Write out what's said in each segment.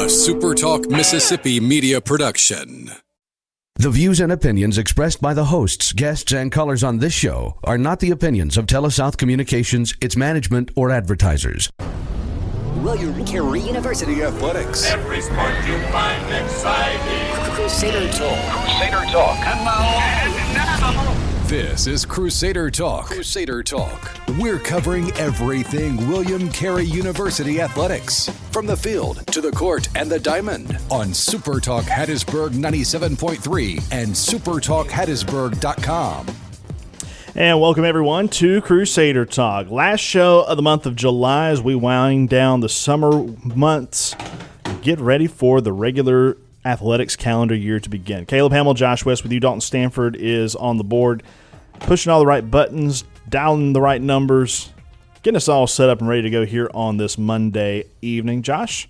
SuperTalk Mississippi media production. The views and opinions expressed by the hosts, guests, and callers on this show are not the opinions of TeleSouth Communications, its management, or advertisers. William Carey University Athletics. Every sport you find exciting. Crusader Talk. Crusader Talk. And now. This is Crusader Talk. Crusader Talk. We're covering everything William Carey University Athletics. From the field to the court and the diamond on SuperTalk Hattiesburg 97.3 and SuperTalkHattiesburg.com. And welcome everyone to Crusader Talk. Last show of the month of July as we wind down the summer months. Get ready for the regular athletics calendar year to begin. Caleb Hamill, Josh West with you. Dalton Stanford is on the board, pushing all the right buttons, dialing the right numbers, getting us all set up and ready to go here on this Monday evening. Josh,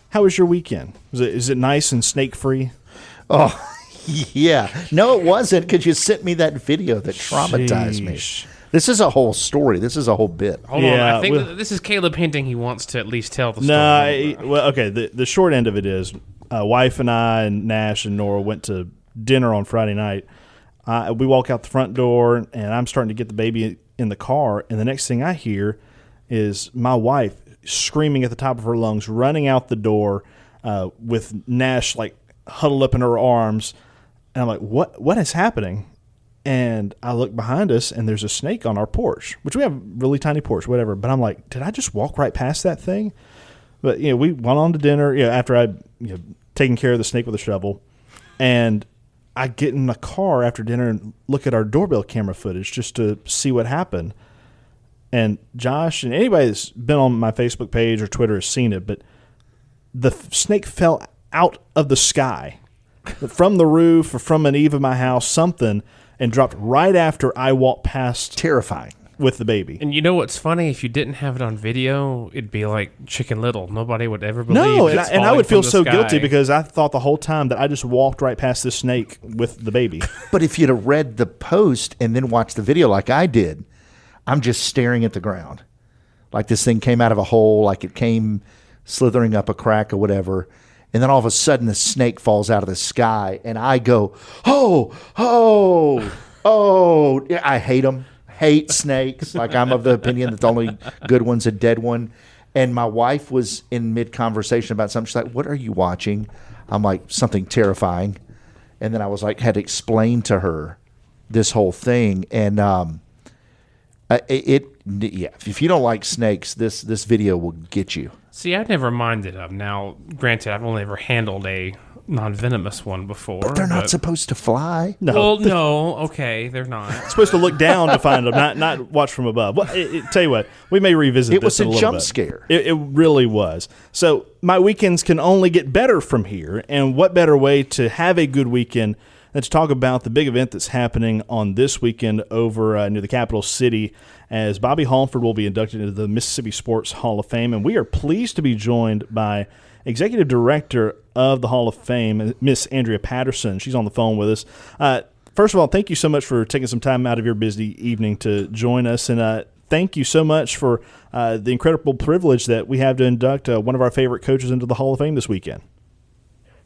how was your weekend? Is it nice and snake-free? Oh, yeah. No, it wasn't, because you sent me that video that traumatized me. This is a whole story. This is a whole bit. Hold on. I think this is Caleb hinting he wants to at least tell the story. Well, okay. The short end of it is, wife and I and Nash and Nora went to dinner on Friday night. We walk out the front door, and I'm starting to get the baby in the car, and the next thing I hear is my wife screaming at the top of her lungs, running out the door with Nash like huddled up in her arms. And I'm like, what is happening? And I look behind us, and there's a snake on our porch, which we have a really tiny porch, whatever. But I'm like, did I just walk right past that thing? But, we went on to dinner, after I'd taken care of the snake with a shovel. And I get in the car after dinner and look at our doorbell camera footage just to see what happened. And Josh, and anybody that's been on my Facebook page or Twitter has seen it, but the snake fell out of the sky from the roof or from an eave of my house, something, and dropped right after I walked past. Terrifying. With the baby. And you know what's funny? If you didn't have it on video, it'd be like Chicken Little. Nobody would ever believe. No, and I would feel so sky. guilty because I thought the whole time that I just walked right past this snake with the baby. But if you'd have read the post and then watched the video like I did, I'm just staring at the ground. Like this thing came out of a hole, like it came slithering up a crack or whatever. And then all of a sudden the snake falls out of the sky, and I go, oh. I hate them. Hate snakes. Like, I'm of the opinion that the only good one's a dead one. And my wife was in mid-conversation about something. She's like, what are you watching? I'm like, something terrifying. And then I was like, had to explain to her this whole thing. And if you don't like snakes, this video will get you. See, I never minded them. Now, granted, I've only ever handled a non-venomous one before. But they're not supposed to fly. No. Well, no. Okay, they're not. Supposed to look down to find them, not watch from above. Well, tell you what, we may revisit this in a little bit. It was a jump scare. It really was. So my weekends can only get better from here, and what better way to have a good weekend than to talk about the big event that's happening on this weekend over near the capital city, as Bobby Halford will be inducted into the Mississippi Sports Hall of Fame, and we are pleased to be joined by Executive Director of the Hall of Fame, Miss Andrea Patterson. She's on the phone with us. First of all, thank you so much for taking some time out of your busy evening to join us, and thank you so much for the incredible privilege that we have to induct one of our favorite coaches into the Hall of Fame this weekend.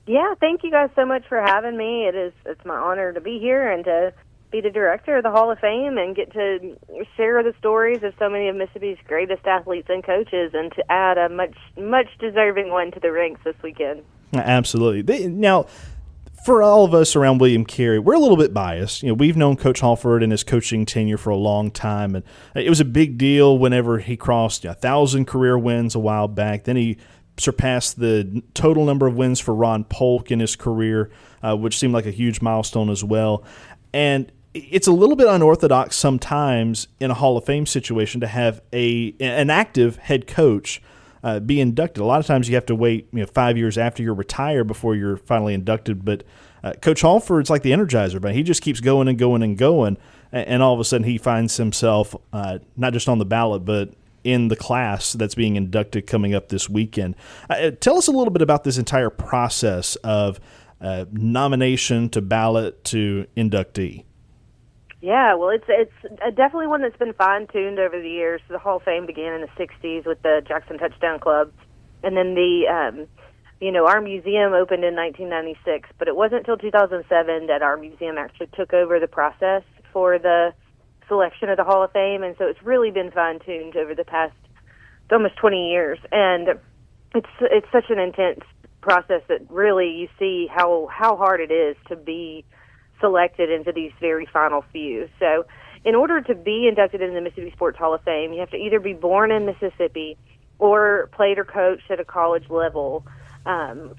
Yeah, thank you guys so much for having me. It's my honor to be here and to be the director of the Hall of Fame and get to share the stories of so many of Mississippi's greatest athletes and coaches, and to add a much deserving one to the ranks this weekend. Absolutely. Now, for all of us around William Carey, we're a little bit biased. We've known Coach Halford and his coaching tenure for a long time, and it was a big deal whenever he crossed 1,000 career wins a while back. Then he surpassed the total number of wins for Ron Polk in his career, which seemed like a huge milestone as well. And it's a little bit unorthodox sometimes in a Hall of Fame situation to have an active head coach be inducted. A lot of times you have to wait 5 years after you're retired before you're finally inducted. But Coach Halford's like the Energizer, but he just keeps going and going and going, and all of a sudden he finds himself not just on the ballot, but in the class that's being inducted coming up this weekend. Tell us a little bit about this entire process of nomination to ballot to inductee. Yeah, well, it's definitely one that's been fine-tuned over the years. The Hall of Fame began in the 60s with the Jackson Touchdown Club, and then the our museum opened in 1996, but it wasn't until 2007 that our museum actually took over the process for the selection of the Hall of Fame, and so it's really been fine-tuned over the past almost 20 years, and it's such an intense process that really you see how hard it is to be selected into these very final few. So in order to be inducted into the Mississippi Sports Hall of Fame, you have to either be born in Mississippi or played or coached at a college level.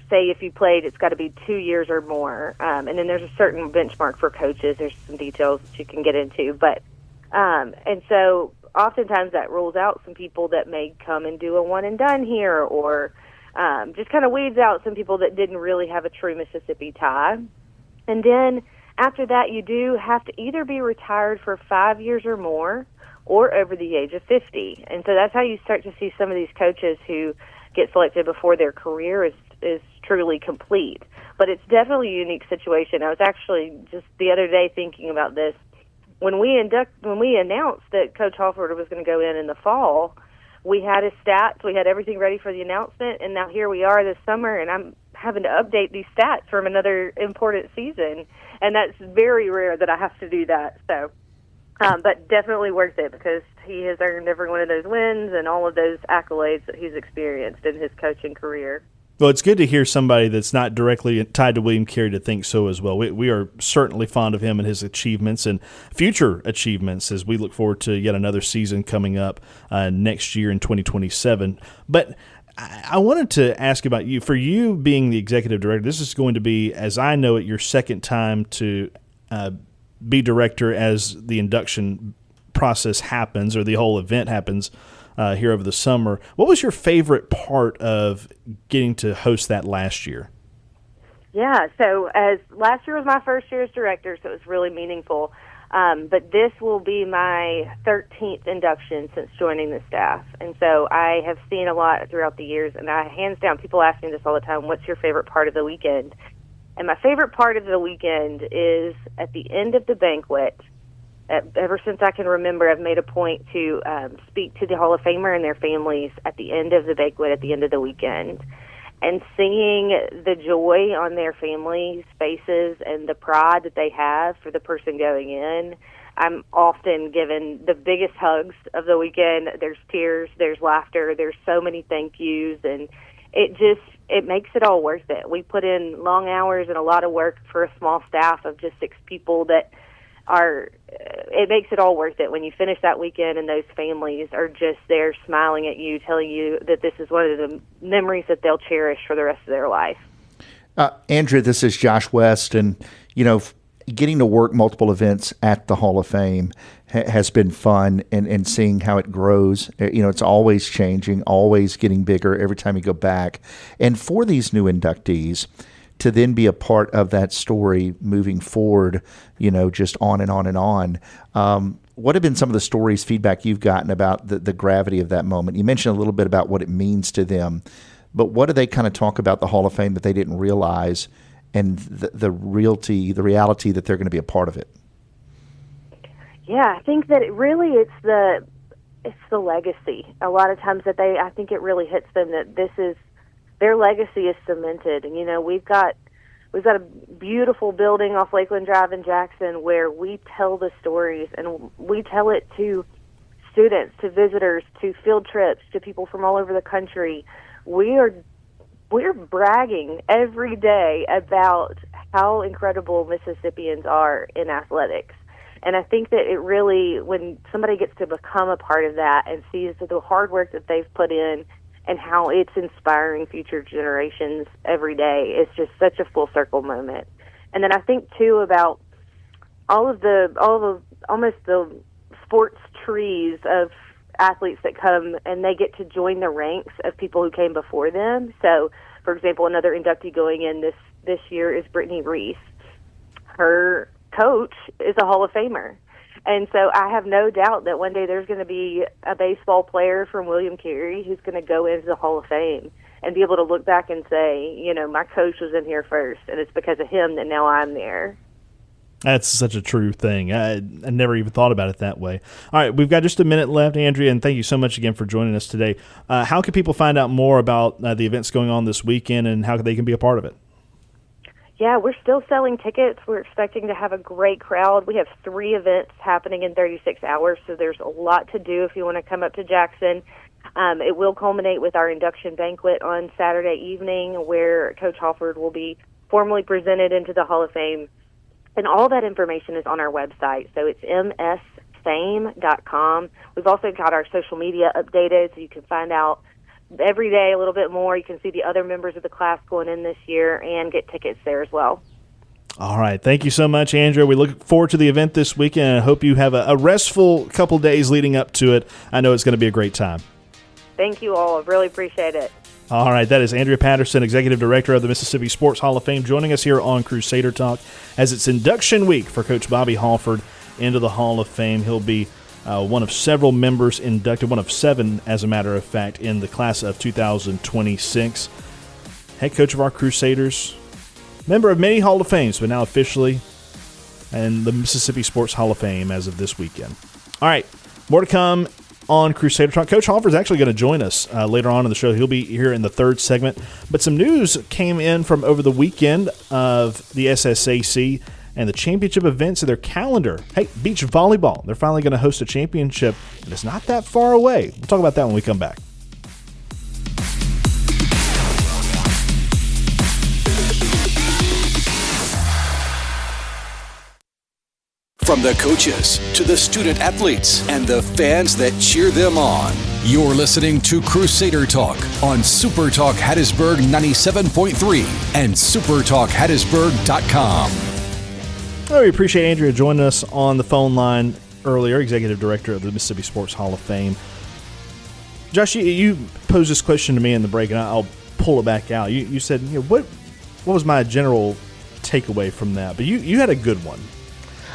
Say if you played, it's got to be 2 years or more. And then there's a certain benchmark for coaches. There's some details that you can get into. But and so oftentimes that rules out some people that may come and do a one and done here, or just kind of weeds out some people that didn't really have a true Mississippi tie. And then after that, you do have to either be retired for 5 years or more or over the age of 50. And so that's how you start to see some of these coaches who get selected before their career is truly complete. But it's definitely a unique situation. I was actually just the other day thinking about this. When we announced that Coach Halford was going to go in the fall, we had his stats, we had everything ready for the announcement, and now here we are this summer, and I'm having to update these stats from another important season, and that's very rare that I have to do that. So, but definitely worth it because he has earned every one of those wins and all of those accolades that he's experienced in his coaching career. Well, it's good to hear somebody that's not directly tied to William Carey to think so as well. We are certainly fond of him and his achievements and future achievements as we look forward to yet another season coming up next year in 2027. But I wanted to ask about you. For you being the executive director, this is going to be, as I know it, your second time to be director as the induction process happens or the whole event happens here over the summer. What was your favorite part of getting to host that last year? Yeah, so as last year was my first year as director, so it was really meaningful. But this will be my 13th induction since joining the staff. And so I have seen a lot throughout the years, and hands down, people ask me this all the time, what's your favorite part of the weekend? And my favorite part of the weekend is at the end of the banquet. Ever since I can remember, I've made a point to speak to the Hall of Famer and their families at the end of the banquet, at the end of the weekend, and seeing the joy on their families' faces and the pride that they have for the person going in. I'm often given the biggest hugs of the weekend. There's tears, there's laughter, there's so many thank yous, and it makes it all worth it. We put in long hours and a lot of work for a small staff of just 6 people it makes it all worth it when you finish that weekend and those families are just there smiling at you, telling you that this is one of the memories that they'll cherish for the rest of their life. Andrea, this is Josh West, and getting to work multiple events at the Hall of Fame has been fun, and seeing how it grows. It's always changing, always getting bigger every time you go back. And for these new inductees, to then be a part of that story moving forward, just on and on and on. What have been some of the stories, feedback you've gotten about the gravity of that moment? You mentioned a little bit about what it means to them, but what do they kind of talk about the Hall of Fame that they didn't realize, and the reality that they're going to be a part of it? Yeah, I think that it's the legacy. A lot of times I think it really hits them that their legacy is cemented. And, we've got a beautiful building off Lakeland Drive in Jackson where we tell the stories, and we tell it to students, to visitors, to field trips, to people from all over the country. We're bragging every day about how incredible Mississippians are in athletics. And I think that it really, when somebody gets to become a part of that and sees the hard work that they've put in and how it's inspiring future generations every day, it's just such a full circle moment. And then I think too about all the almost the sports trees of athletes that come and they get to join the ranks of people who came before them. So, for example, another inductee going in this year is Brittany Reese. Her coach is a Hall of Famer. And so I have no doubt that one day there's going to be a baseball player from William Carey who's going to go into the Hall of Fame and be able to look back and say, my coach was in here first, and it's because of him that now I'm there. That's such a true thing. I never even thought about it that way. All right, we've got just a minute left, Andrea, and thank you so much again for joining us today. How can people find out more about the events going on this weekend and how they can be a part of it? Yeah, we're still selling tickets. We're expecting to have a great crowd. We have 3 events happening in 36 hours, so there's a lot to do if you want to come up to Jackson. It will culminate with our induction banquet on Saturday evening, where Coach Halford will be formally presented into the Hall of Fame. And all that information is on our website, so it's msfame.com. We've also got our social media updated, so you can find out every day a little bit more. You can see the other members of the class going in this year and get tickets there as well. All right. Thank you so much, Andrea. We look forward to the event this weekend, and I hope you have a restful couple days leading up to it. I know it's going to be a great time. Thank you all. I really appreciate it. All right, that is Andrea Patterson, Executive Director of the Mississippi Sports Hall of Fame, joining us here on Crusader Talk as it's induction week for Coach Bobby Halford into the Hall of Fame. He'll be one of several members inducted, one of 7, as a matter of fact, in the class of 2026. Head coach of our Crusaders, member of many Hall of Fames, but now officially in the Mississippi Sports Hall of Fame as of this weekend. All right, more to come on Crusader Talk. Coach Halford is actually going to join us later on in the show. He'll be here in the 3rd segment. But some news came in from over the weekend of the SSAC and the championship events in their calendar. Hey, beach volleyball. They're finally going to host a championship, and it's not that far away. We'll talk about that when we come back. From the coaches to the student athletes and the fans that cheer them on. You're listening to Crusader Talk on SuperTalk Hattiesburg 97.3 and SuperTalkHattiesburg.com. Well, we appreciate Andrea joining us on the phone line earlier, Executive Director of the Mississippi Sports Hall of Fame. Josh, you posed this question to me in the break, and I'll pull it back out. You said, what was my general takeaway from that? But you had a good one.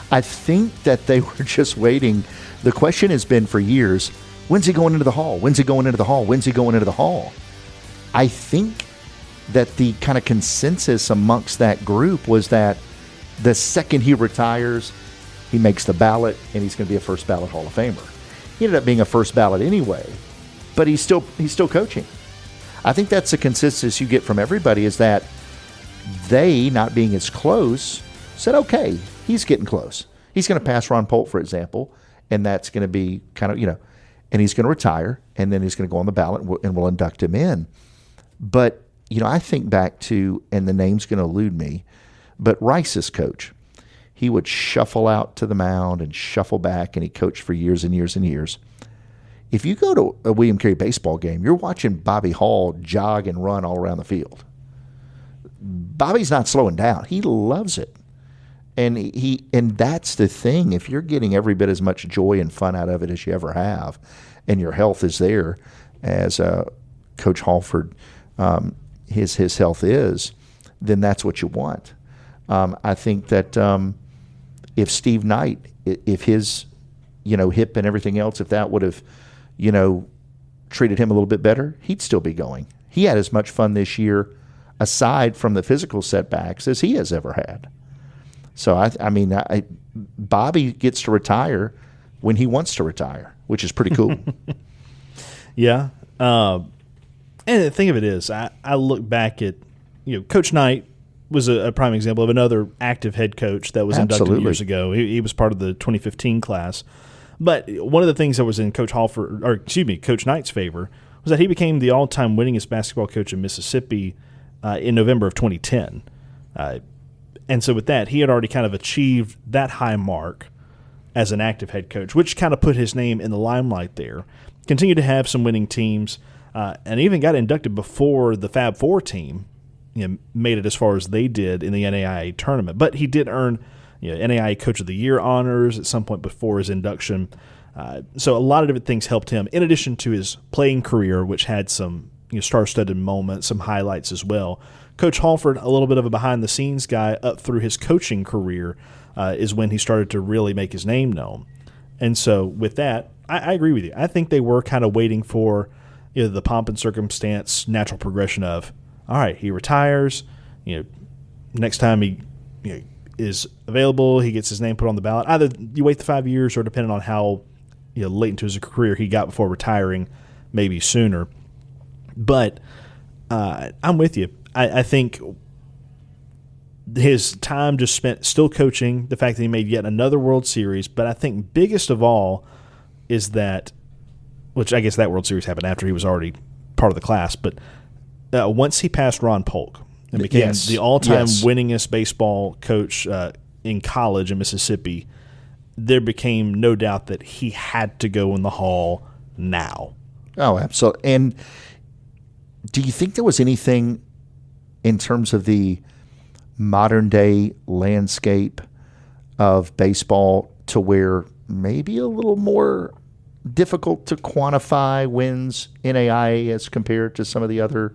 I think that they were just waiting. The question has been for years, when's he going into the Hall? When's he going into the Hall? When's he going into the Hall? I think that the kind of consensus amongst that group was that the second he retires, he makes the ballot, and he's going to be a first ballot Hall of Famer. He ended up being a first ballot anyway, but he's still coaching. I think that's the consensus you get from everybody, is that they, not being as close, said, okay, he's getting close. He's going to pass Ron Polt, for example, and that's going to be kind of, and he's going to retire, and then he's going to go on the ballot, and we'll induct him in. But, I think back to, and the name's going to elude me, but Rice's coach, he would shuffle out to the mound and shuffle back, and he coached for years and years and years. If you go to a William Carey baseball game, you're watching Bobby Hall jog and run all around the field. Bobby's not slowing down. He loves it. And that's the thing. If you're getting every bit as much joy and fun out of it as you ever have, and your health is there, as Coach Halford, his health is, then that's what you want. I think that if Steve Knight, if his hip and everything else, if that would have treated him a little bit better, he'd still be going. He had as much fun this year, aside from the physical setbacks, as he has ever had. So, Bobby gets to retire when he wants to retire, which is pretty cool. Yeah. And the thing of it is, I look back at, Coach Knight was a prime example of another active head coach that was inducted years ago. He was part of the 2015 class. But one of the things that was in Coach Knight's favor was that he became the all-time winningest basketball coach in Mississippi in November of 2010. And so with that, he had already kind of achieved that high mark as an active head coach, which kind of put his name in the limelight there. Continued to have some winning teams, and even got inducted before the Fab Four team made it as far as they did in the NAIA tournament. But he did earn NAIA Coach of the Year honors at some point before his induction. So a lot of different things helped him, in addition to his playing career, which had some star-studded moments, some highlights as well. Coach Halford, a little bit of a behind-the-scenes guy up through his coaching career, is when he started to really make his name known. And so with that, I agree with you. I think they were kind of waiting for the pomp and circumstance, natural progression of, all right, he retires. Next time he is available, he gets his name put on the ballot. Either you wait the 5 years, or depending on how late into his career he got before retiring, maybe sooner. But I'm with you. I think his time just spent still coaching, the fact that he made yet another World Series, but I think biggest of all is that, which I guess that World Series happened after he was already part of the class, but once he passed Ron Polk and became the all-time winningest baseball coach in college in Mississippi, there became no doubt that he had to go in the Hall now. Oh, absolutely. And do you think there was anything in terms of the modern-day landscape of baseball to where maybe a little more difficult to quantify wins NAIA as compared to some of the other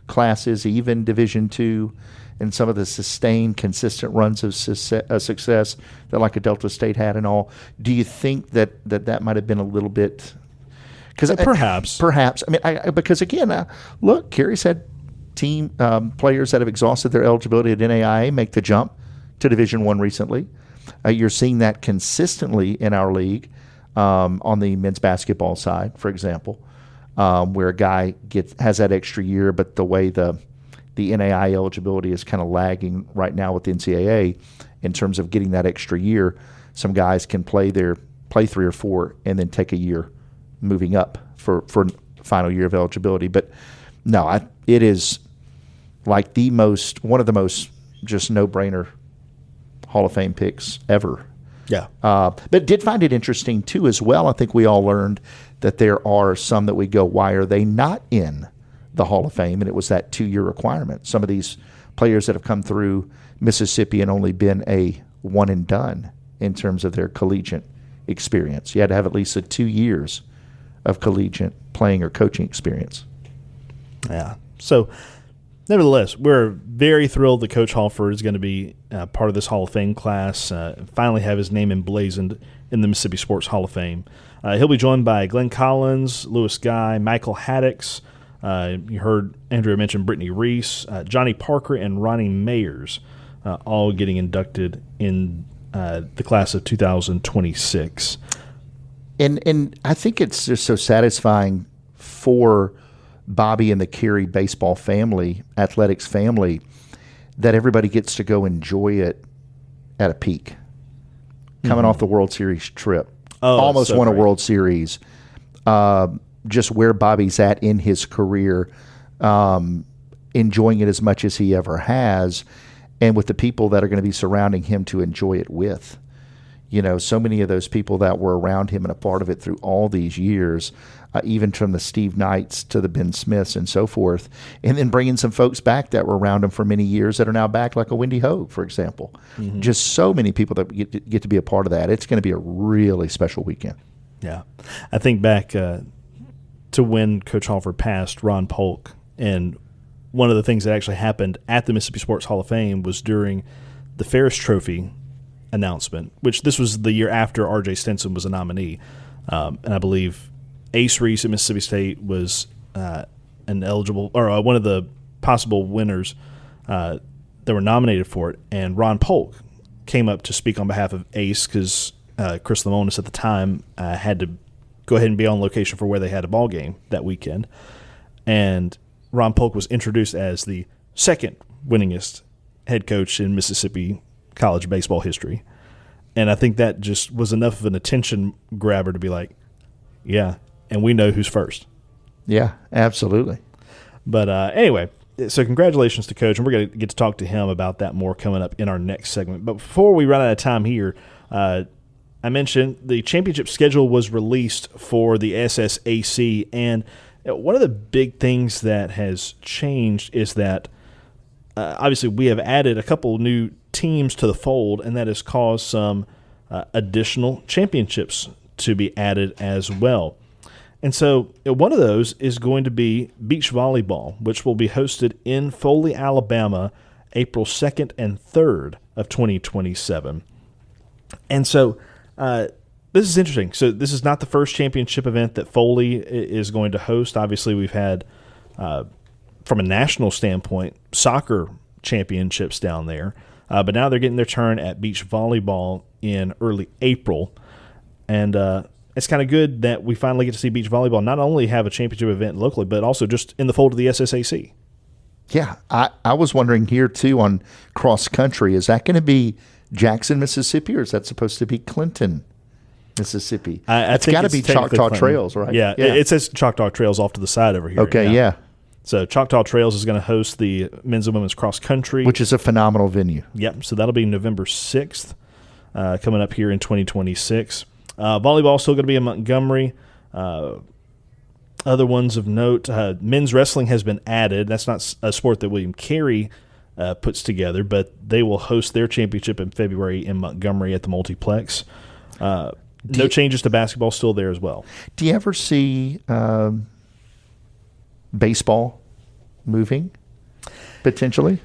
classes, even Division II, and some of the sustained, consistent runs of success that like a Delta State had and all? Do you think that might have been a little bit? Because perhaps. I mean, because again, look, Carey's had team players that have exhausted their eligibility at NAIA make the jump to Division I recently. You're seeing that consistently in our league on the men's basketball side, for example, where a guy has that extra year, but the way the NAIA eligibility is kind of lagging right now with the NCAA in terms of getting that extra year. Some guys can play 3 or 4 and then take a year moving up for final year of eligibility. But no, it is like one of the most just no-brainer Hall of Fame picks ever. Yeah. But did find it interesting, too, as well. I think we all learned that there are some that we go, why are they not in the Hall of Fame? And it was that 2-year requirement. Some of these players that have come through Mississippi and only been a one and done in terms of their collegiate experience. You had to have at least 2 years of collegiate playing or coaching experience. Yeah. So, nevertheless, we're very thrilled that Coach Halford is going to be part of this Hall of Fame class, finally have his name emblazoned in the Mississippi Sports Hall of Fame. He'll be joined by Glenn Collins, Lewis Guy, Michael Haddix. You heard Andrea mention Brittany Reese, Johnny Parker, and Ronnie Mayers, all getting inducted in the class of 2026. And I think it's just so satisfying for Bobby and the Carey baseball family, athletics family, that everybody gets to go enjoy it at a peak. Coming off the World Series trip. Almost won a World Series. Just where Bobby's at in his career, enjoying it as much as he ever has, and with the people that are going to be surrounding him to enjoy it with. You know, so many of those people that were around him and a part of it through all these years, even from the Steve Knights to the Ben Smiths and so forth, and then bringing some folks back that were around him for many years that are now back, like a Wendy Hogue, for example. Mm-hmm. Just so many people that get to be a part of that. It's going to be a really special weekend. Yeah. I think back to when Coach Halford passed Ron Polk, and one of the things that actually happened at the Mississippi Sports Hall of Fame was during the Ferris Trophy announcement, which this was the year after R.J. Stinson was a nominee. And I believe Ace Reese at Mississippi State was an eligible or one of the possible winners that were nominated for it. And Ron Polk came up to speak on behalf of Ace because Chris Lemonis at the time had to go ahead and be on location for where they had a ball game that weekend. And Ron Polk was introduced as the second winningest head coach in Mississippi college baseball history. And I think that just was enough of an attention grabber to be like, yeah, and we know who's first. Yeah, absolutely. But anyway, so congratulations to Coach, and we're going to get to talk to him about that more coming up in our next segment. But before we run out of time here, I mentioned the championship schedule was released for the SSAC, and one of the big things that has changed is that obviously we have added a couple new teams to the fold, and that has caused some additional championships to be added as well. And so one of those is going to be beach volleyball, which will be hosted in Foley, Alabama, April 2nd and 3rd of 2027. And so this is interesting. So this is not the first championship event that Foley is going to host. Obviously, we've had, from a national standpoint, soccer championships down there. But now they're getting their turn at beach volleyball in early April. And it's kind of good that we finally get to see beach volleyball not only have a championship event locally, but also just in the fold of the SSAC. Yeah, I was wondering here, too, on cross country. Is that going to be Jackson, Mississippi, or is that supposed to be Clinton, Mississippi? It's got to be Choctaw Trails, right? Yeah, it says Choctaw Trails off to the side over here. Okay, yeah. So Choctaw Trails is going to host the men's and women's cross country. Which is a phenomenal venue. Yep, so that'll be November 6th, coming up here in 2026. Volleyball still going to be in Montgomery. Other ones of note, men's wrestling has been added. That's not a sport that William Carey puts together, but they will host their championship in February in Montgomery at the Multiplex. No changes to basketball, still there as well. Do you ever see baseball moving, potentially?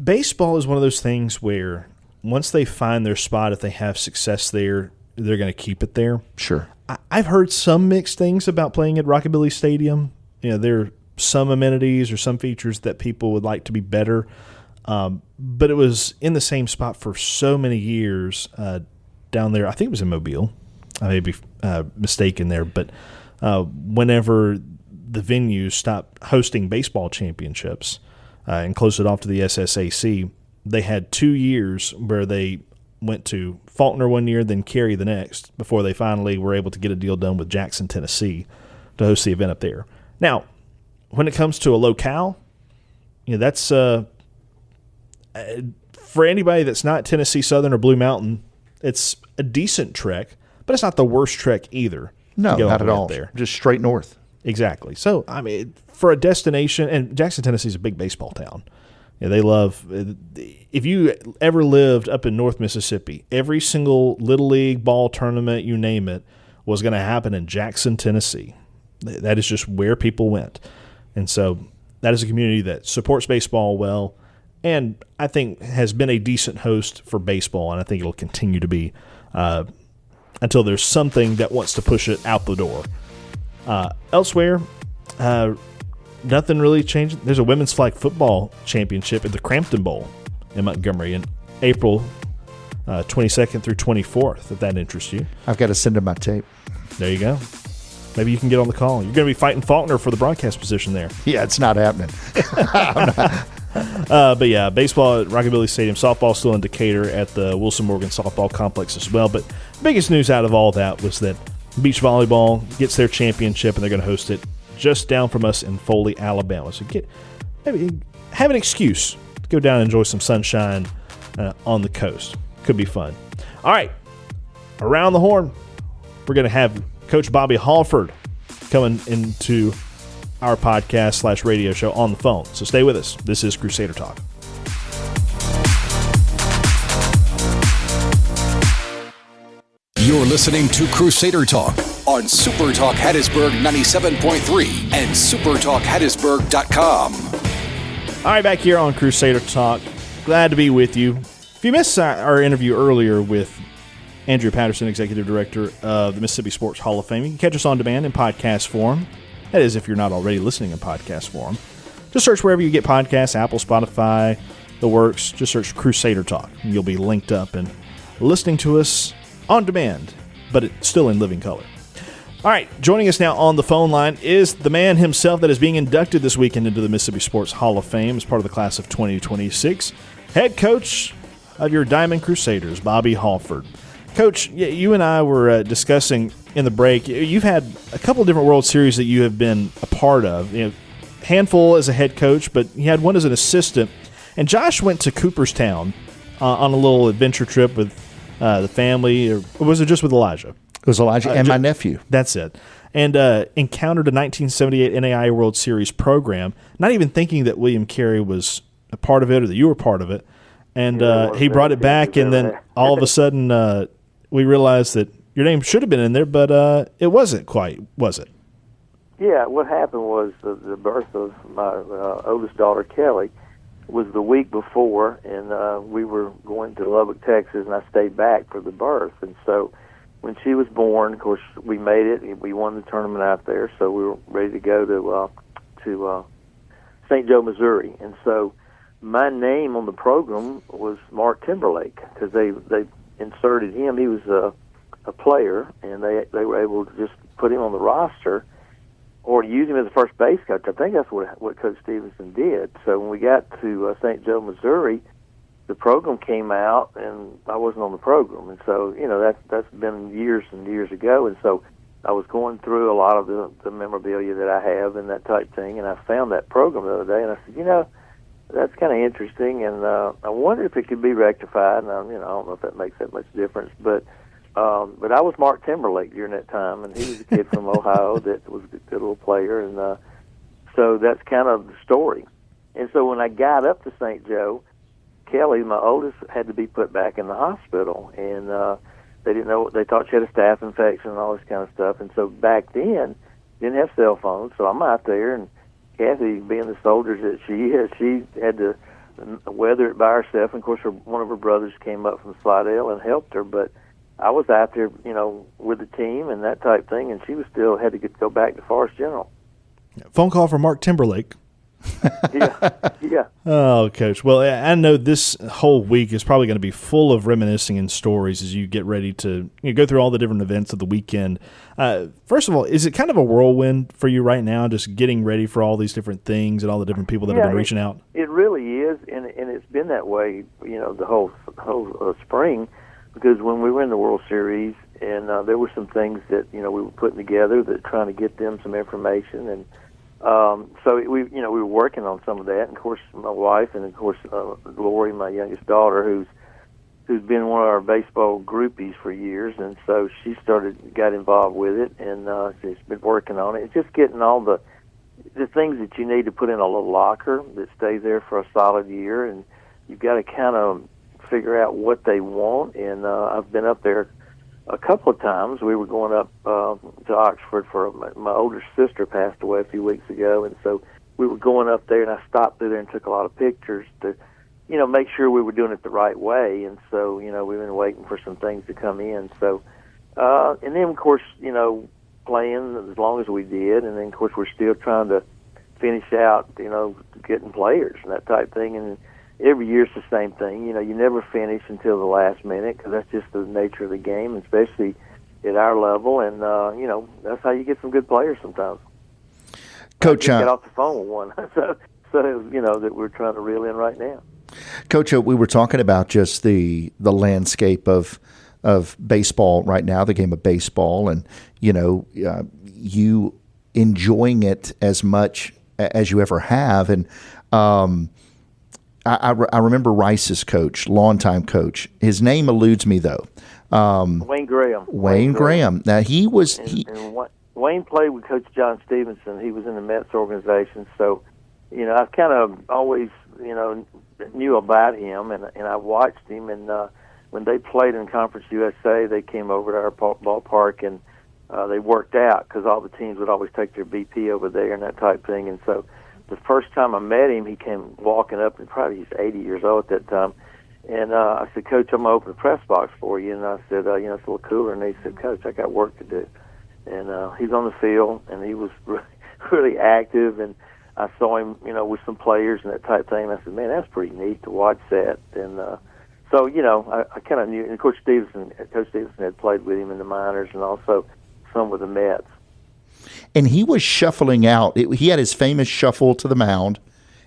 Baseball is one of those things where once they find their spot, if they have success there, they're going to keep it there. Sure. I've heard some mixed things about playing at Rockabilly Stadium. There are some amenities or some features that people would like to be better. But it was in the same spot for so many years down there. I think it was in Mobile. I may be mistaken there. But whenever the venues stopped hosting baseball championships and closed it off to the SSAC, they had 2 years where they went to Faulkner one year, then Carey the next, before they finally were able to get a deal done with Jackson, Tennessee, to host the event up there. Now, when it comes to a locale, that's for anybody that's not Tennessee Southern or Blue Mountain, it's a decent trek, but it's not the worst trek either. No, not at all. There. Just straight north. Exactly. So, I mean, for a destination, and Jackson, Tennessee is a big baseball town. They love, if you ever lived up in North Mississippi, every single Little League ball tournament, you name it, was going to happen in Jackson, Tennessee. That is just where people went. And so that is a community that supports baseball well and I think has been a decent host for baseball, and I think it'll continue to be until there's something that wants to push it out the door. Elsewhere, nothing really changed. There's a women's flag football championship at the Crampton Bowl in Montgomery in April 22nd through 24th, if that interests you. I've got to send them my tape. There you go. Maybe you can get on the call. You're going to be fighting Faulkner for the broadcast position there. Yeah, it's not happening. But yeah, baseball at Rockabilly Stadium, softball still in Decatur at the Wilson Morgan Softball Complex as well. But biggest news out of all that was that beach volleyball gets their championship, and they're going to host it just down from us in Foley, Alabama. So maybe have an excuse to go down and enjoy some sunshine on the coast. Could be fun. All right, around the horn, we're going to have Coach Bobby Halford coming into our podcast / radio show on the phone. So stay with us. This is Crusader Talk. You're listening to Crusader Talk on SuperTalk Hattiesburg 97.3 and SuperTalkHattiesburg.com. All right, back here on Crusader Talk. Glad to be with you. If you missed our interview earlier with Andrea Patterson, Executive Director of the Mississippi Sports Hall of Fame, you can catch us on demand in podcast form. That is, if you're not already listening in podcast form. Just search wherever you get podcasts, Apple, Spotify, the works. Just search Crusader Talk, and you'll be linked up and listening to us on demand, but it's still in living color. All right, joining us now on the phone line is the man himself that is being inducted this weekend into the Mississippi Sports Hall of Fame as part of the class of 2026, head coach of your Diamond Crusaders, Bobby Halford. Coach, you and I were discussing in the break, you've had a couple of different World Series that you have been a part of. Handful as a head coach, but you had one as an assistant. And Josh went to Cooperstown on a little adventure trip with the family, or was it just with Elijah? It was Elijah and my nephew. That's it. And encountered a 1978 NAIA World Series program, not even thinking that William Carey was a part of it or that you were part of it. And he brought it back, and then all of a sudden we realized that your name should have been in there, but it wasn't quite, was it? Yeah, what happened was the birth of my oldest daughter, Kelly, was the week before, and we were going to Lubbock, Texas, and I stayed back for the birth. And so when she was born, of course, we made it. We won the tournament out there, so we were ready to go to St. Joe, Missouri. And so my name on the program was Mark Timberlake because they inserted him. He was a player, and they were able to just put him on the roster or use him as a first base coach. I think that's what Coach Stevenson did. So when we got to St. Joe, Missouri, the program came out, and I wasn't on the program. And so, that's been years and years ago. And so I was going through a lot of the memorabilia that I have and that type thing, and I found that program the other day, and I said, that's kind of interesting, and I wonder if it could be rectified. And I don't know if that makes that much difference, but I was Mark Timberlake during that time, and he was a kid from Ohio that was a good little player, and so that's kind of the story. And so when I got up to St. Joe, Kelly, my oldest, had to be put back in the hospital, and they didn't know. They thought she had a staph infection and all this kind of stuff. And so back then, didn't have cell phones, so I'm out there, and Kathy, being the soldier that she is, she had to weather it by herself. And of course, one of her brothers came up from Slidell and helped her, but I was out there, with the team and that type thing, and she was still had to go back to Forest General. Phone call from Mark Timberlake. Yeah. Oh, Coach. Well, I know this whole week is probably going to be full of reminiscing and stories as you get ready to go through all the different events of the weekend. First of all, is it kind of a whirlwind for you right now, just getting ready for all these different things and all the different people that have been reaching out? It really is, and it's been that way, the whole spring, because when we were in the World Series, and there were some things that we were putting together that trying to get them some information, and so we were working on some of that. And of course, my wife, and of course Lori, my youngest daughter, who's been one of our baseball groupies for years, and so she got involved with it, and she's been working on it. It's just getting all the things that you need to put in a little locker that stays there for a solid year, and you've got to kind of figure out what they want. And I've been up there a couple of times. We were going up to Oxford for my older sister passed away a few weeks ago, and so we were going up there, and I stopped through there and took a lot of pictures to, make sure we were doing it the right way. And so, we've been waiting for some things to come in. So, and then of course, playing as long as we did, and then of course we're still trying to finish out, getting players and that type thing. And every year it's the same thing. You never finish until the last minute because that's just the nature of the game, especially at our level. And, that's how you get some good players sometimes. Coach, I get off the phone with one. so that we're trying to reel in right now. Coach, we were talking about just the landscape of baseball right now, the game of baseball, and, you enjoying it as much as you ever have. And, I remember Rice's coach, longtime coach. His name eludes me, though. Wayne Graham. Wayne Graham. Now, Wayne played with Coach John Stevenson. He was in the Mets organization. So, I've kind of always, knew about him, and I watched him. And when they played in Conference USA, they came over to our ballpark, and they worked out because all the teams would always take their BP over there and that type thing. And so the first time I met him, he came walking up, and probably he's 80 years old at that time. And I said, Coach, I'm going to open the press box for you. And I said, it's a little cooler. And he said, Coach, I got work to do. And he's on the field, and he was really active. And I saw him, with some players and that type thing. And I said, man, that's pretty neat to watch that. And so, I kind of knew. And, of course, Coach Stevenson had played with him in the minors and also some with the Mets. And he was shuffling out. He had his famous shuffle to the mound,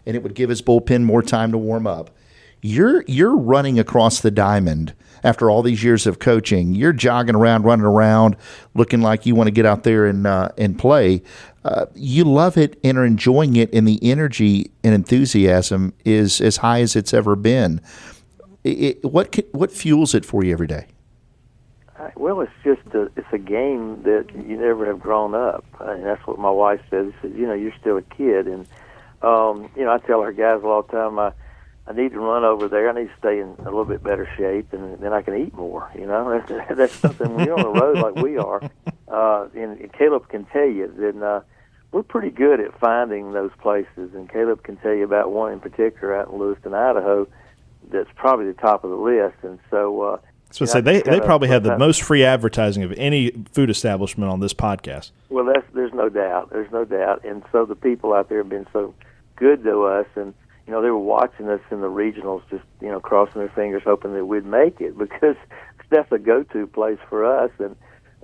and it would give his bullpen more time to warm up. You're running across the diamond after all these years of coaching. You're jogging around, running around, looking like you want to get out there and play. You love it and are enjoying it, and the energy and enthusiasm is as high as it's ever been. What fuels it for you every day? Well, it's just it's a game that you never have grown up, and that's what my wife says. She says, you're still a kid, and I tell her guys all the time, I need to run over there. I need to stay in a little bit better shape, and then I can eat more. That's something when you're on the road like we are, and Caleb can tell you that we're pretty good at finding those places, and Caleb can tell you about one in particular out in Lewiston, Idaho, that's probably the top of the list, and so. So they probably have the most free advertising of any food establishment on this podcast. Well, there's no doubt. And so the people out there have been so good to us. And, they were watching us in the regionals, just crossing their fingers, hoping that we'd make it, because that's a go-to place for us.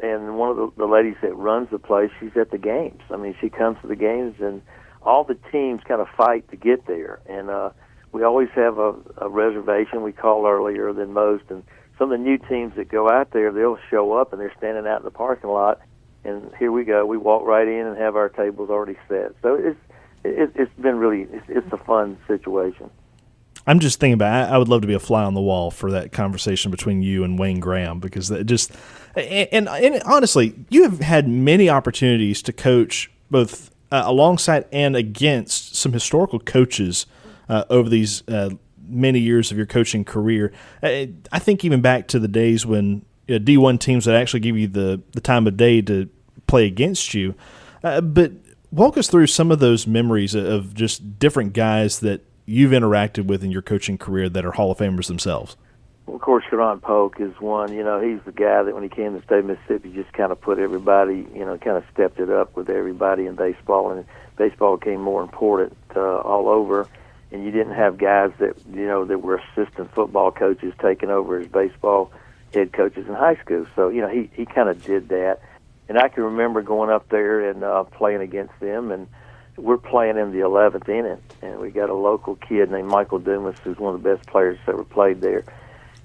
And one of the ladies that runs the place, she's at the games. I mean, she comes to the games, and all the teams kind of fight to get there. And we always have a reservation. We call earlier than most, and some of the new teams that go out there, they'll show up and they're standing out in the parking lot, and here we go. We walk right in and have our tables already set. So it's been really it's a fun situation. I'm just thinking about I would love to be a fly on the wall for that conversation between you and Wayne Graham, because that just and honestly, you have had many opportunities to coach both alongside and against some historical coaches over these many years of your coaching career. I think even back to the days when D1 teams would actually give you the time of day to play against you. But walk us through some of those memories of just different guys that you've interacted with in your coaching career that are Hall of Famers themselves. Well, of course, Sharon Polk is one. He's the guy that when he came to the state of Mississippi just kind of put everybody, kind of stepped it up with everybody in baseball, and baseball became more important all over. And you didn't have guys that, that were assistant football coaches taking over as baseball head coaches in high school. So, he kind of did that. And I can remember going up there and playing against them, and we're playing in the 11th inning, and we got a local kid named Michael Dumas, who's one of the best players that ever played there.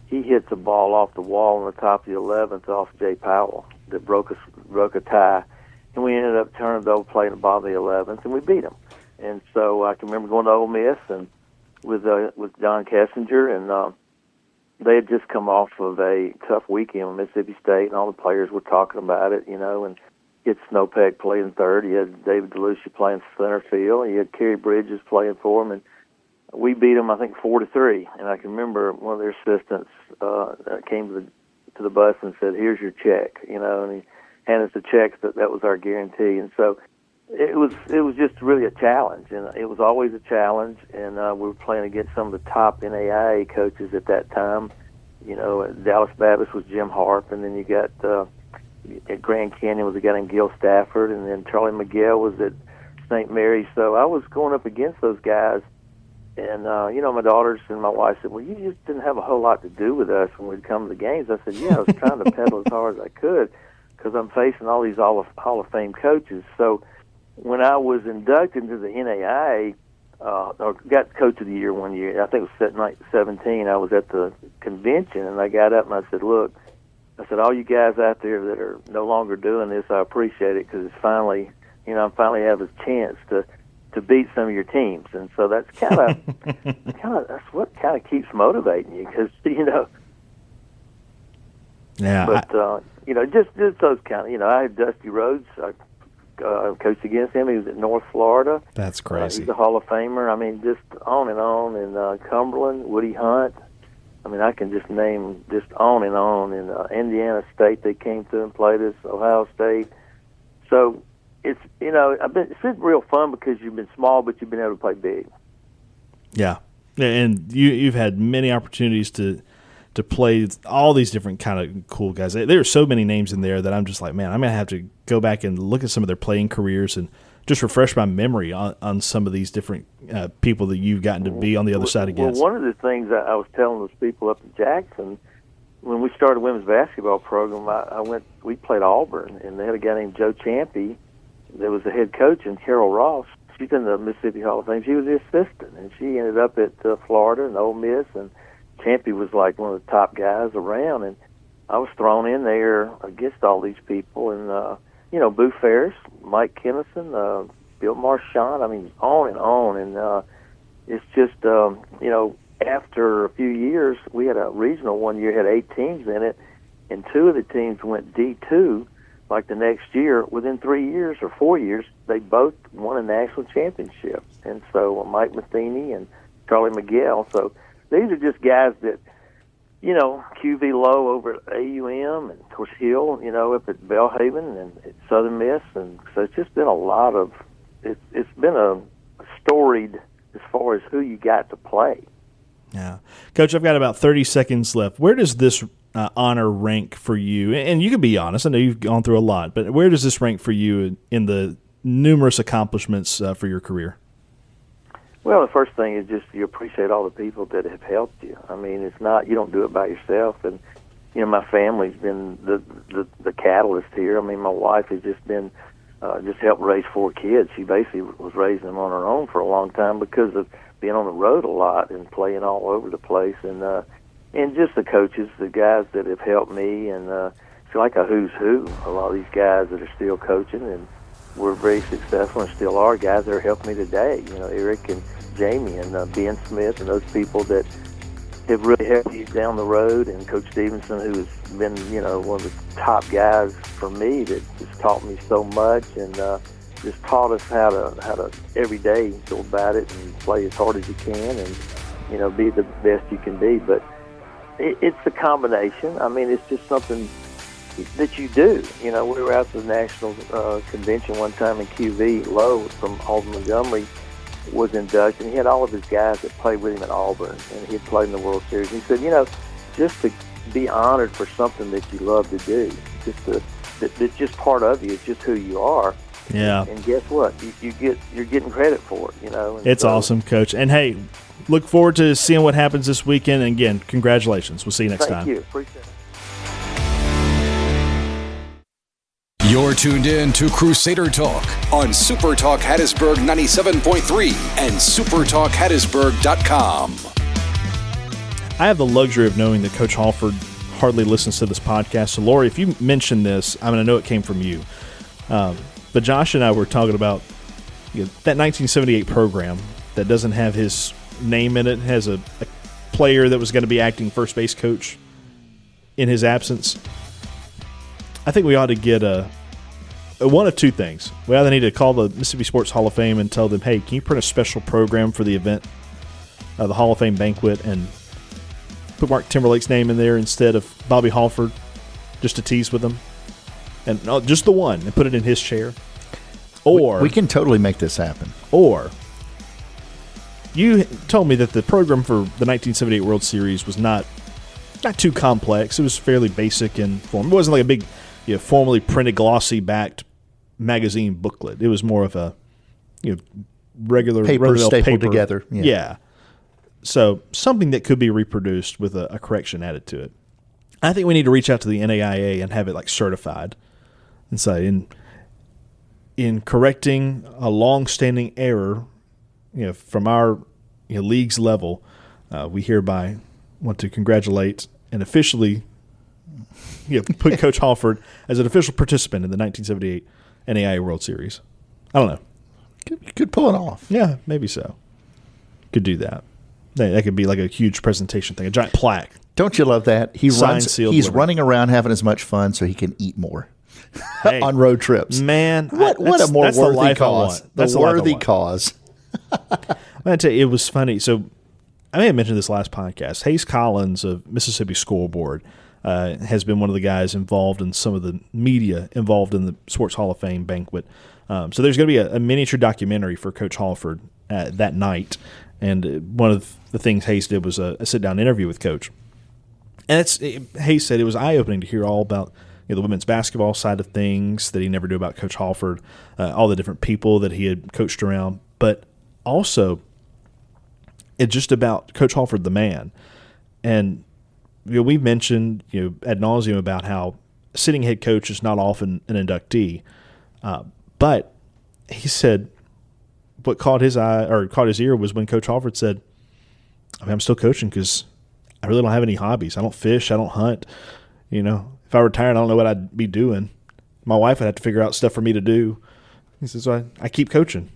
He hits a ball off the wall on the top of the 11th off Jay Powell that broke a tie, and we ended up turning it over, playing the bottom of the 11th, and we beat him. And so I can remember going to Ole Miss and with John Kessinger, and they had just come off of a tough weekend with Mississippi State, and all the players were talking about it, and he had Snowpeck playing third. He had David DeLucia playing center field. He had Kerry Bridges playing for him, and we beat them, I think, 4-3. And I can remember one of their assistants came to the bus and said, "Here's your check," and he handed us a check that was our guarantee. And so it was just really a challenge, and it was always a challenge. And we were playing against some of the top NAIA coaches at that time. At Dallas Baptist was Jim Harp, and then you got at Grand Canyon was a guy named Gil Stafford, and then Charlie Miguel was at St. Mary's. So I was going up against those guys, and my daughters and my wife said, "Well, you just didn't have a whole lot to do with us when we'd come to the games." I said, "Yeah, I was trying to pedal as hard as I could because I'm facing all these Hall of Fame coaches." So when I was inducted into the NAIA, or got Coach of the Year one year, I think it was 2017, I was at the convention, and I got up and I said, "Look," I said, "all you guys out there that are no longer doing this, I appreciate it, because it's finally, I finally have a chance to beat some of your teams." And so that's kind of that's what kind of keeps motivating you, because Yeah. But just those kind of I had Dusty Rhodes. I coached against him. He was at North Florida. That's crazy. He's a Hall of Famer. I mean, just on and on. And Cumberland, Woody Hunt. I mean, I can just name just on and on. And Indiana State, they came through and played us. Ohio State. So it's it's been real fun because you've been small, but you've been able to play big. Yeah, and you've had many opportunities to play all these different kind of cool guys. There are so many names in there that I'm just like, man, I'm gonna have to go back and look at some of their playing careers and just refresh my memory on some of these different people that you've gotten to be on the other side against. Well, one of the things I was telling those people up in Jackson, when we started a women's basketball program, we played Auburn, and they had a guy named Joe Champy that was the head coach, and Carol Ross. She's in the Mississippi Hall of Fame. She was the assistant, and she ended up at Florida and Ole Miss, and Champy was like one of the top guys around, and I was thrown in there against all these people, and Boo Ferris, Mike Kennison, Bill Marchand. I mean, on, and it's just after a few years, we had a regional one year, had 8 teams in it, and 2 of the teams went D2. Like the next year, within 3 years or 4 years, they both won a national championship, and so Mike Matheny and Charlie Miguel. So these are just guys that, QV Lowe over at AUM, and of course Hill, up at Belhaven and at Southern Miss, and so it's just been a lot of. It's been a storied as far as who you got to play. Yeah, Coach, I've got about 30 seconds left. Where does this honor rank for you? And you can be honest. I know you've gone through a lot, but where does this rank for you in the numerous accomplishments for your career? Well, the first thing is just you appreciate all the people that have helped you. I mean, it's not, you don't do it by yourself. And, you know, my family's been the catalyst here. I mean, my wife has just been, just helped raise 4 kids. She basically was raising them on her own for a long time because of being on the road a lot and playing all over the place. And just the coaches, the guys that have helped me, and it's like a who's who. A lot of these guys that are still coaching and were very successful and still are guys that are helping me today. You know, Eric and Jamie and Ben Smith and those people that have really helped me down the road, and Coach Stevenson, who has been, you know, one of the top guys for me, that just taught me so much and just taught us how to every day go about it and play as hard as you can and, you know, be the best you can be. But it's a combination. I mean, it's just something that you do. You know, we were out to the national convention one time, and QV Lowe from Auburn Montgomery was inducted, and he had all of his guys that played with him at Auburn, and he had played in the World Series. And he said, you know, just to be honored for something that you love to do, that's just part of you. It's just who you are. Yeah. And guess what? You're getting credit for it. You know. And it's awesome, Coach. And hey, look forward to seeing what happens this weekend. And again, congratulations. We'll see you next time. Thank you. Appreciate it. You're tuned in to Crusader Talk on SuperTalk Hattiesburg 97.3 and SuperTalkHattiesburg.com. I have the luxury of knowing that Coach Halford hardly listens to this podcast. So, Lori, if you mentioned this, I'm going to know it came from you. But Josh and I were talking about that 1978 program that doesn't have his name in it, has a player that was going to be acting first base coach in his absence. I think we ought to get one of two things. We either need to call the Mississippi Sports Hall of Fame and tell them, hey, can you print a special program for the event, the Hall of Fame banquet, and put Mark Timberlake's name in there instead of Bobby Halford, just to tease with him, and just the one, and put it in his chair. Or we can totally make this happen. Or you told me that the program for the 1978 World Series was not too complex. It was fairly basic in form. It wasn't like a big, formally printed, glossy-backed magazine booklet. It was more of a, regular paper stapled paper together. Yeah. So something that could be reproduced with a correction added to it. I think we need to reach out to the NAIA and have it certified, and say in correcting a long-standing error, from our league's level, we hereby want to congratulate and officially put Coach Halford as an official participant in the 1978 NAIA World Series. I don't know. Could pull it off. Yeah, maybe so. Could do that. That could be like a huge presentation thing, a giant plaque. Don't you love that? He's running around having as much fun so he can eat more on road trips. Man, what a more worthy cause. That's a worthy cause. I'm going to tell you, it was funny. So I may have mentioned this last podcast. Hayes Collins of Mississippi Scoreboard has been one of the guys involved in some of the media involved in the Sports Hall of Fame banquet. So there's going to be a miniature documentary for Coach Halford that night. And one of the things Hayes did was a sit-down interview with Coach. And Hayes said it was eye-opening to hear all about the women's basketball side of things that he never knew about Coach Halford, all the different people that he had coached around, but also it's just about Coach Halford, the man. And we've mentioned ad nauseum about how sitting head coach is not often an inductee, but he said what caught his eye or caught his ear was when Coach Halford said, I'm still coaching because I really don't have any hobbies. I don't fish. I don't hunt. If I retired, I don't know what I'd be doing. My wife would have to figure out stuff for me to do. He says, so I keep coaching.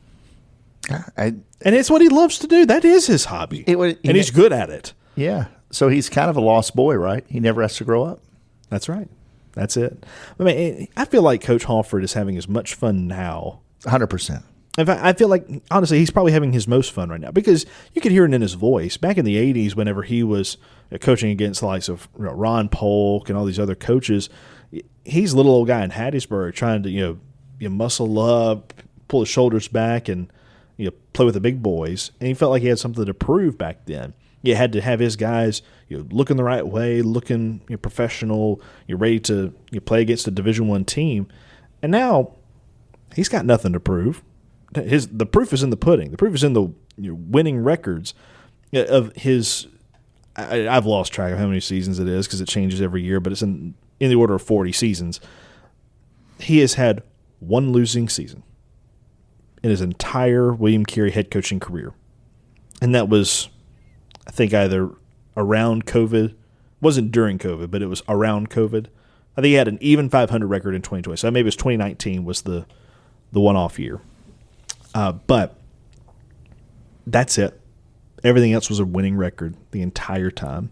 And it's what he loves to do. That is his hobby. And he's good at it. Yeah. So he's kind of a lost boy, right? He never has to grow up. That's right. That's it. I mean, I feel like Coach Halford is having as much fun now. 100%. In fact, I feel like, honestly, he's probably having his most fun right now because you could hear it in his voice. Back in the 80s, whenever he was coaching against the likes of Ron Polk and all these other coaches, he's a little old guy in Hattiesburg trying to, muscle up, pull his shoulders back, and play with the big boys. And he felt like he had something to prove back then. You had to have his guys looking the right way, looking professional, you're ready to play against a Division I team. And now he's got nothing to prove. the proof is in the pudding. The proof is in the winning records of his. I've lost track of how many seasons it is because it changes every year, but it's in the order of 40 seasons. He has had one losing season in his entire William Carey head coaching career. And that was, I think, either around COVID. Wasn't during COVID, but it was around COVID. I think he had an even 500 record in 2020. So maybe it was 2019 was the one-off year. But that's it. Everything else was a winning record the entire time.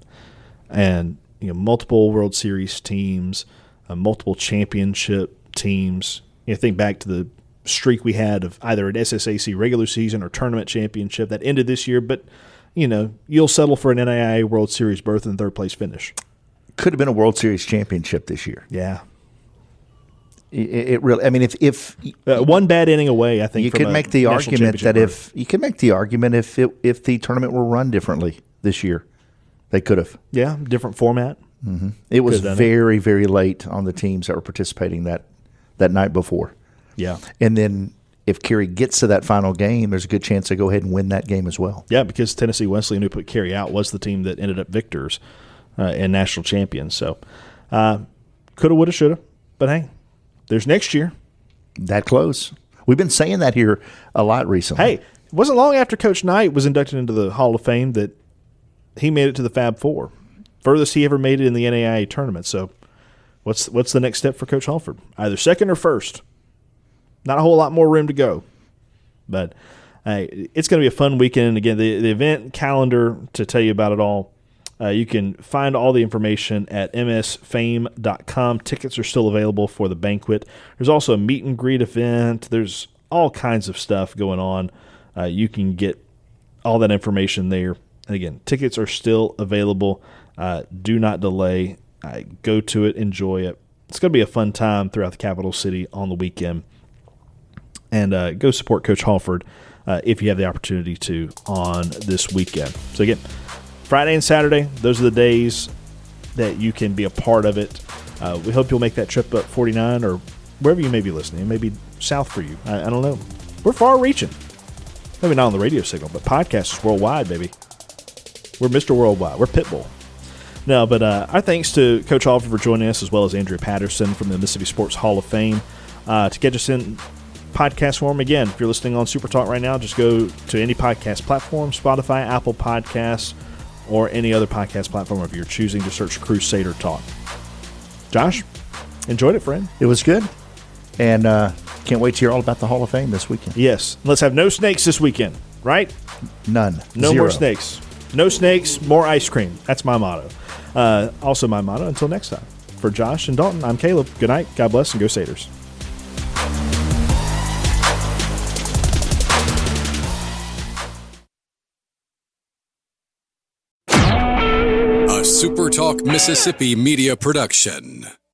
And multiple World Series teams, multiple championship teams. Think back to the streak we had of either an SSAC regular season or tournament championship that ended this year, but you'll settle for an NAIA World Series berth and third place finish. Could have been a World Series championship this year. Yeah, it really. I mean, if one bad inning away, I think you could make the argument that if the tournament were run differently this year, they could have. Yeah, different format. Mm-hmm. It was very, very late on the teams that were participating that night before. Yeah. And then if Carey gets to that final game, there's a good chance they go ahead and win that game as well. Yeah, because Tennessee Wesleyan, who put Carey out, was the team that ended up victors and national champions. So coulda, woulda, shoulda. But, hey, there's next year. That close. We've been saying that here a lot recently. Hey, it wasn't long after Coach Knight was inducted into the Hall of Fame that he made it to the Fab Four. Furthest he ever made it in the NAIA tournament. So what's the next step for Coach Halford? Either second or first. Not a whole lot more room to go. But it's going to be a fun weekend. Again, the event calendar to tell you about it all, you can find all the information at msfame.com. Tickets are still available for the banquet. There's also a meet and greet event. There's all kinds of stuff going on. You can get all that information there. And again, tickets are still available. Do not delay. Go to it. Enjoy it. It's going to be a fun time throughout the capital city on the weekend. And go support Coach Halford if you have the opportunity to on this weekend. So, again, Friday and Saturday, those are the days that you can be a part of it. We hope you'll make that trip up 49 or wherever you may be listening. It may be south for you. I don't know. We're far-reaching. Maybe not on the radio signal, but podcasts is worldwide, baby. We're Mr. Worldwide. We're Pitbull. No, but our thanks to Coach Halford for joining us, as well as Andrea Patterson from the Mississippi Sports Hall of Fame to get us in podcast form. Again, if you're listening on SuperTalk right now, just go to any podcast platform, Spotify, Apple Podcasts, or any other podcast platform if you're choosing to search Crusader Talk. Josh, enjoyed it, friend. It was good. And can't wait to hear all about the Hall of Fame this weekend. Yes. Let's have no snakes this weekend, right? None. No Zero. more snakes. No snakes, more ice cream. That's my motto. Also my motto. Until next time. For Josh and Dalton, I'm Caleb. Good night. God bless and go Saders. A SuperTalk Mississippi media production.